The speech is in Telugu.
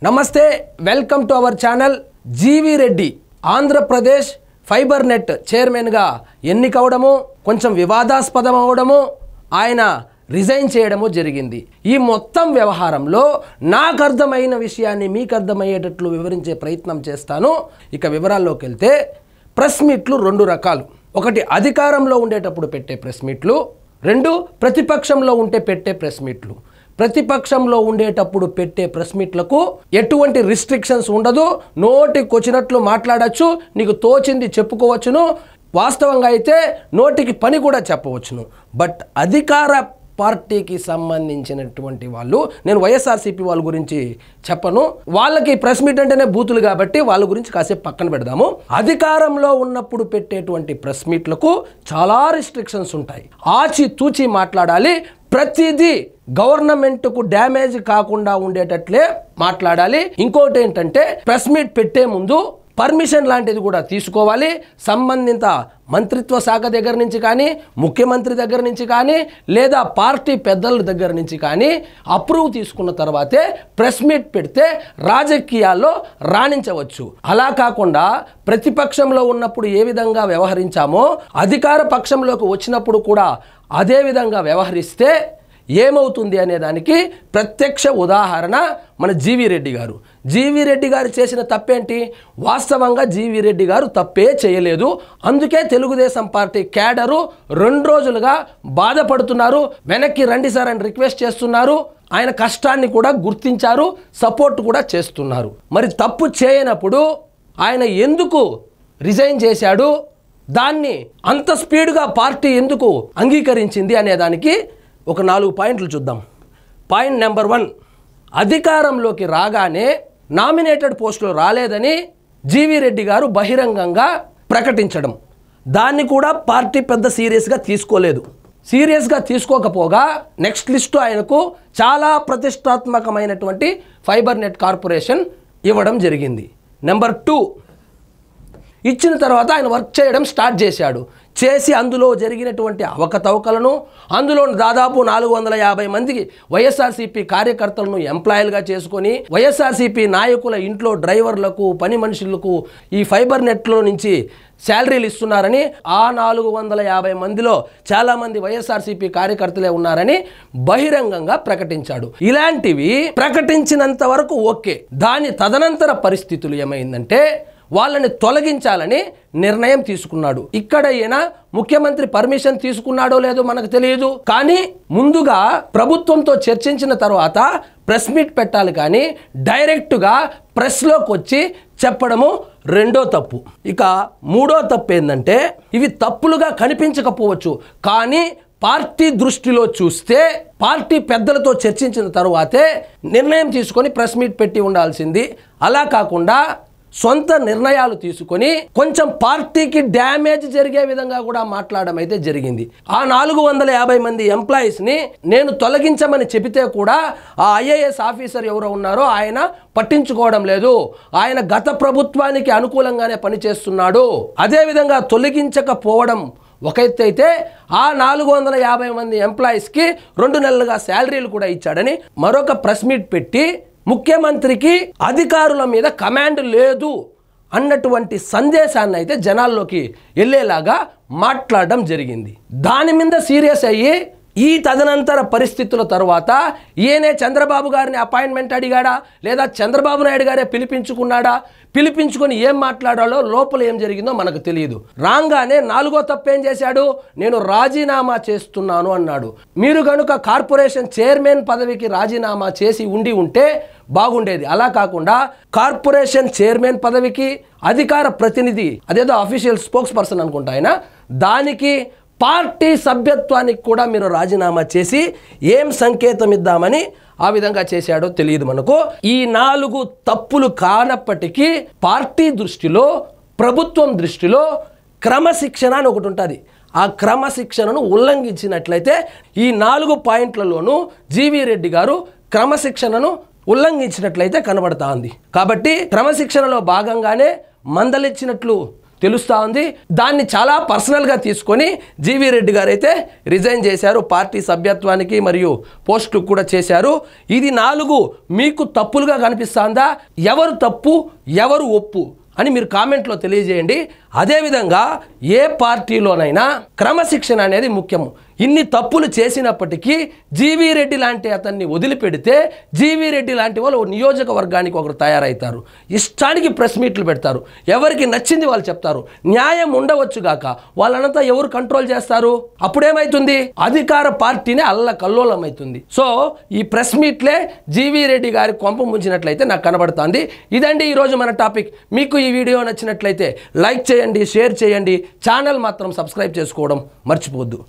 నమస్తే, welcome to our channel. G V Reddy Andhra Pradesh fibre net చైర్మన్గా ఎన్నికవడము కొంచెం వివాదాస్పదం అవడము, ఆయన రిజైన్ చేయడము జరిగింది. ఈ మొత్తం వ్యవహారంలో నాకు అర్థమైన విషయాన్ని మీకు అర్థమయ్యేటట్లు వివరించే ప్రయత్నం చేస్తాను. ఇక వివరాల్లోకి వెళ్తే, ప్రెస్ మీట్లు రెండు రకాలు. ఒకటి అధికారంలో ఉండేటప్పుడు పెట్టే ప్రెస్ మీట్లు, రెండు ప్రతిపక్షంలో ఉంటే పెట్టే ప్రెస్ మీట్లు. ప్రతిపక్షంలో ఉండేటప్పుడు పెట్టే ప్రెస్ మీట్లకు ఎటువంటి రిస్ట్రిక్షన్స్ ఉండదు, నోటికి వచ్చినట్లు మాట్లాడచ్చు, నీకు తోచింది చెప్పుకోవచ్చును, వాస్తవంగా అయితే నోటికి పని కూడా చెప్పవచ్చును. బట్ అధికార పార్టీకి సంబంధించినటువంటి వాళ్ళు, నేను వైఎస్ఆర్సీపీ వాళ్ళ గురించి చెప్పను, వాళ్ళకి ప్రెస్ మీట్ అంటేనే బూతులు కాబట్టి వాళ్ళ గురించి కాసేపు పక్కన పెడదాము. అధికారంలో ఉన్నప్పుడు పెట్టేటువంటి ప్రెస్ మీట్లకు చాలా రిస్ట్రిక్షన్స్ ఉంటాయి. ఆచి తూచి మాట్లాడాలి, ప్రతిదీ గవర్నమెంట్కు డ్యామేజ్ కాకుండా ఉండేటట్లే మాట్లాడాలి. ఇంకోటి ఏంటంటే, ప్రెస్ మీట్ పెట్టే ముందు పర్మిషన్ లాంటిది కూడా తీసుకోవాలి. సంబంధిత మంత్రిత్వ శాఖ దగ్గర నుంచి కానీ, ముఖ్యమంత్రి దగ్గర నుంచి కానీ, లేదా పార్టీ పెద్దల దగ్గర నుంచి కానీ అప్రూవ్ తీసుకున్న తర్వాతే ప్రెస్ మీట్ పెడితే రాజకీయాల్లో రాణించవచ్చు. అలా కాకుండా ప్రతిపక్షంలో ఉన్నప్పుడు ఏ విధంగా వ్యవహరించామో అధికార పక్షంలోకి వచ్చినప్పుడు కూడా అదే విధంగా వ్యవహరిస్తే ఏమవుతుంది అనే దానికి ప్రత్యక్ష ఉదాహరణ మన జీవి రెడ్డి గారు. జీవి రెడ్డి గారు చేసిన తప్పేంటి? వాస్తవంగా జీవి రెడ్డి గారు తప్పే చేయలేదు. అందుకే తెలుగుదేశం పార్టీ క్యాడరు 2 రోజులుగా బాధపడుతున్నారు. వెనక్కి రండి సార్ అని రిక్వెస్ట్ చేస్తున్నారు. ఆయన కష్టాన్ని కూడా గుర్తించారు, సపోర్ట్ కూడా చేస్తున్నారు. మరి తప్పు చేయనప్పుడు ఆయన ఎందుకు రిజైన్ చేశాడు, దాన్ని అంత స్పీడ్గా పార్టీ ఎందుకు అంగీకరించింది అనే దానికి ఒక 4 పాయింట్లు చూద్దాం. పాయింట్ నెంబర్ 1, అధికారంలోకి రాగానే నామినేటెడ్ పోస్టులు రాలేదని జీవి రెడ్డి గారు బహిరంగంగా ప్రకటించడం. దాన్ని కూడా పార్టీ పెద్ద సీరియస్గా తీసుకోలేదు. సీరియస్గా తీసుకోకపోగా నెక్స్ట్ లిస్టు ఆయనకు చాలా ప్రతిష్టాత్మకమైనటువంటి ఫైబర్ నెట్ కార్పొరేషన్ ఇవ్వడం జరిగింది. నెంబర్ 2, ఇచ్చిన తర్వాత ఆయన వర్క్ చేయడం స్టార్ట్ చేశాడు. చేసి అందులో జరిగినటువంటి అవకతవకలను, అందులో దాదాపు 450 మందికి వైఎస్ఆర్సీపీ కార్యకర్తలను ఎంప్లాయీలుగా చేసుకొని, వైఎస్ఆర్సీపీ నాయకుల ఇంట్లో డ్రైవర్లకు, పని మనుషులకు ఈ ఫైబర్ నెట్లో నుంచి శాలరీలు ఇస్తున్నారని, ఆ 450 మందిలో చాలామంది వైఎస్ఆర్సీపీ కార్యకర్తలే ఉన్నారని బహిరంగంగా ప్రకటించాడు. ఇలాంటివి ప్రకటించినంత వరకు ఓకే. దాని తదనంతర పరిస్థితులు ఏమైందంటే, వాళ్ళని తొలగించాలని నిర్ణయం తీసుకున్నాడు. ఇక్కడ ఈయన ముఖ్యమంత్రి పర్మిషన్ తీసుకున్నాడో లేదో మనకు తెలియదు, కానీ ముందుగా ప్రభుత్వంతో చర్చించిన తర్వాత ప్రెస్ మీట్ పెట్టాలి, కానీ డైరెక్ట్గా ప్రెస్లోకి వచ్చి చెప్పడము రెండో తప్పు. ఇక మూడో తప్పు ఏంటంటే, ఇవి తప్పులుగా కనిపించకపోవచ్చు, కానీ పార్టీ దృష్టిలో చూస్తే పార్టీ పెద్దలతో చర్చించిన తరువాతే నిర్ణయం తీసుకొని ప్రెస్ మీట్ పెట్టి ఉండాల్సింది. అలా కాకుండా సొంత నిర్ణయాలు తీసుకొని కొంచెం పార్టీకి డ్యామేజ్ జరిగే విధంగా కూడా మాట్లాడడం అయితే జరిగింది. ఆ 450 మంది ఎంప్లాయీస్ని నేను తొలగించమని చెబితే కూడా ఆ ఐఏఎస్ ఆఫీసర్ ఎవరో ఉన్నారో ఆయన పట్టించుకోవడం లేదు. ఆయన గత ప్రభుత్వానికి అనుకూలంగానే పనిచేస్తున్నాడు. అదేవిధంగా తొలగించకపోవడం ఒక ఎత్తు అయితే, ఆ 450 మంది ఎంప్లాయీస్కి 2 నెలలుగా శాలరీలు కూడా ఇచ్చాడని మరొక ప్రెస్ మీట్ పెట్టి ముఖ్యమంత్రికి అధికారుల మీద కమాండ్ లేదు అన్నటువంటి సందేశాన్ని అయితే జనాల్లోకి వెళ్ళేలాగా మాట్లాడడం జరిగింది. దాని మీద సీరియస్ అయ్యి ఈ తదనంతర పరిస్థితుల తర్వాత ఈయనే చంద్రబాబు గారిని అపాయింట్మెంట్ అడిగాడా, లేదా చంద్రబాబు నాయుడు గారే పిలిపించుకున్నాడా, పిలిపించుకొని ఏం మాట్లాడాలో, లోపల ఏం జరిగిందో మనకు తెలియదు. రాగానే 4వ తప్పేం చేశాడు, నేను రాజీనామా చేస్తున్నాను అన్నాడు. మీరు కనుక కార్పొరేషన్ చైర్మన్ పదవికి రాజీనామా చేసి ఉంటే బాగుండేది. అలా కాకుండా కార్పొరేషన్ చైర్మన్ పదవికి అధికార ప్రతినిధి, అదేదో అఫీషియల్ స్పోక్స్ పర్సన్ అనుకుంటా ఆయన, దానికి పార్టీ సభ్యత్వానికి కూడా మీరు రాజీనామా చేసి ఏం సంకేతం ఇద్దామని ఆ విధంగా చేశాడో తెలియదు మనకు. ఈ 4 తప్పులు కానప్పటికీ పార్టీ దృష్టిలో, ప్రభుత్వం దృష్టిలో క్రమశిక్షణ అని ఒకటి ఉంటుంది. ఆ క్రమశిక్షణను ఉల్లంఘించినట్లయితే ఈ 4 పాయింట్లలోనూ జీవి రెడ్డి గారు క్రమశిక్షణను ఉల్లంఘించినట్లయితే కనబడతా ఉంది. కాబట్టి క్రమశిక్షణలో భాగంగానే మందలిచ్చినట్లు తెలుస్తూ ఉంది. దాన్ని చాలా పర్సనల్గా తీసుకొని జీవీ రెడ్డి గారు అయితే రిజైన్ చేశారు. పార్టీ సభ్యత్వానికి మరియు పోస్టులకు కూడా చేశారు. ఇది 4 మీకు తప్పులుగా కనిపిస్తుందా? ఎవరు తప్పు ఎవరు ఒప్పు అని మీరు కామెంట్లో తెలియజేయండి. అదేవిధంగా ఏ పార్టీలోనైనా క్రమశిక్షణ అనేది ముఖ్యము. ఇన్ని తప్పులు చేసినప్పటికీ జీవీ రెడ్డి లాంటి అతన్ని వదిలిపెడితే జీవీ రెడ్డి లాంటి వాళ్ళు నియోజకవర్గానికి ఒకరు తయారవుతారు. ఇష్టానికి ప్రెస్ మీట్లు పెడతారు, ఎవరికి నచ్చింది వాళ్ళు చెప్తారు. న్యాయం ఉండవచ్చు గాక వాళ్ళనంతా ఎవరు కంట్రోల్ చేస్తారు? అప్పుడేమవుతుంది? అధికార పార్టీనే అల్లకల్లోలం అవుతుంది. సో ఈ ప్రెస్ మీట్లే జీవీ రెడ్డి గారి కొంప ముంచినట్లయితే నాకు కనబడుతుంది. ఇదండి ఈరోజు మన టాపిక్. మీకు ఈ వీడియో నచ్చినట్లయితే లైక్ చేయండి, షేర్ చేయండి, ఛానల్ మాత్రం సబ్స్క్రైబ్ చేసుకోవడం మర్చిపోవద్దు.